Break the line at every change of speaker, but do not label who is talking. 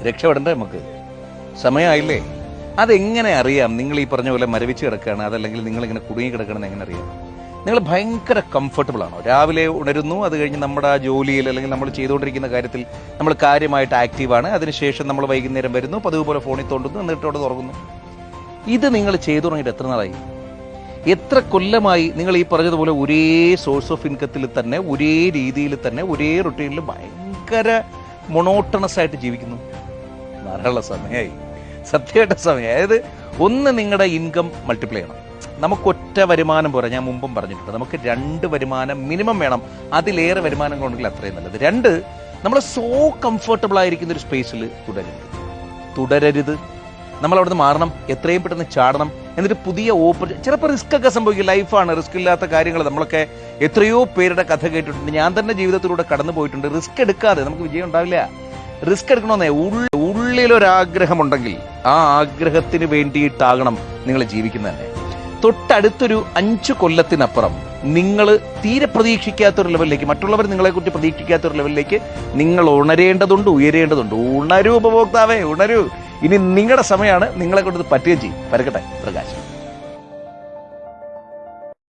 രക്ഷപ്പെടണ്ടേ നമുക്ക്? സമയമായില്ലേ? അതെങ്ങനെ അറിയാം? നിങ്ങൾ ഈ പറഞ്ഞ പോലെ മരവിച്ച് കിടക്കുകയാണ്, അതല്ലെങ്കിൽ നിങ്ങളിങ്ങനെ കുടുങ്ങി കിടക്കണമെന്ന് എങ്ങനെ അറിയാം? നിങ്ങൾ ഭയങ്കര കംഫർട്ടബിൾ ആണോ? രാവിലെ ഉണരുന്നു, അത് കഴിഞ്ഞ് നമ്മുടെ ആ ജോലിയിൽ അല്ലെങ്കിൽ നമ്മൾ ചെയ്തുകൊണ്ടിരിക്കുന്ന കാര്യത്തിൽ നമ്മൾ കാര്യമായിട്ട് ആക്റ്റീവാണ്. അതിനുശേഷം നമ്മൾ വൈകുന്നേരം വരുന്നു, പതിവ് പോലെ ഫോണിൽ തോണ്ടുന്നു, എന്നിട്ട് അവിടെ തുറക്കുന്നു. ഇത് നിങ്ങൾ ചെയ്തു തുടങ്ങിയിട്ട് എത്ര നാളായി? എത്ര കൊല്ലമായി നിങ്ങൾ ഈ പറഞ്ഞതുപോലെ ഒരേ സോഴ്സ് ഓഫ് ഇൻകത്തിൽ തന്നെ, ഒരേ രീതിയിൽ തന്നെ, ഒരേ റൊട്ടീനിൽ ഭയങ്കര മൊണോട്ടണസ് ആയിട്ട് ജീവിക്കുന്നു? ധാരാളം സമയമായി, സത്യമായിട്ട് സമയം. അതായത് ഒന്ന്, നിങ്ങളുടെ ഇൻകം മൾട്ടിപ്ലൈ ചെയ്യണം. നമുക്കൊറ്റ വരുമാനം പോരാ, ഞാൻ മുമ്പും പറഞ്ഞിട്ടുണ്ട്. നമുക്ക് 2 വരുമാനം മിനിമം വേണം. അതിലേറെ വരുമാനങ്ങൾ ഉണ്ടെങ്കിൽ അത്രയും നല്ലത്. 2, നമ്മൾ സോ കംഫർട്ടബിൾ ആയിരിക്കുന്ന ഒരു സ്പേസിൽ തുടരരുത്. നമ്മൾ അവിടുന്ന് മാറണം, എത്രയും പെട്ടെന്ന് ചാടണം. എന്നിട്ട് പുതിയ ചിലപ്പോൾ റിസ്ക് ഒക്കെ സംഭവിക്കും. ലൈഫാണ്, റിസ്ക് ഇല്ലാത്ത കാര്യങ്ങൾ. നമ്മളൊക്കെ എത്രയോ പേരുടെ കഥ കേട്ടിട്ടുണ്ട്. ഞാൻ തന്നെ ജീവിതത്തിലൂടെ കടന്നു പോയിട്ടുണ്ട്. റിസ്ക് എടുക്കാതെ നമുക്ക് വിജയം ഉണ്ടാവില്ല. റിസ്ക് എടുക്കണമെന്നേ ഉള്ളിലൊരാഗ്രഹമുണ്ടെങ്കിൽ ആ ആഗ്രഹത്തിന് വേണ്ടിയിട്ടാകണം നിങ്ങൾ ജീവിക്കുന്നത് തന്നെ. തൊട്ടടുത്തൊരു 5 കൊല്ലത്തിനപ്പുറം നിങ്ങൾ തീരെ പ്രതീക്ഷിക്കാത്തൊരു ലെവലിലേക്ക്, മറ്റുള്ളവർ നിങ്ങളെക്കുറിച്ച് പ്രതീക്ഷിക്കാത്തൊരു ലെവലിലേക്ക് നിങ്ങൾ ഉണരേണ്ടതുണ്ട്, ഉയരേണ്ടതുണ്ട്. ഉണരൂ ഉപഭോക്താവേ, ഉണരൂ. ഇനി നിങ്ങളുടെ സമയമാണ്. നിങ്ങളെ കൊണ്ട് പറ്റുകയും ചെയ്യും. പരക്കട്ടെ പ്രകാശം.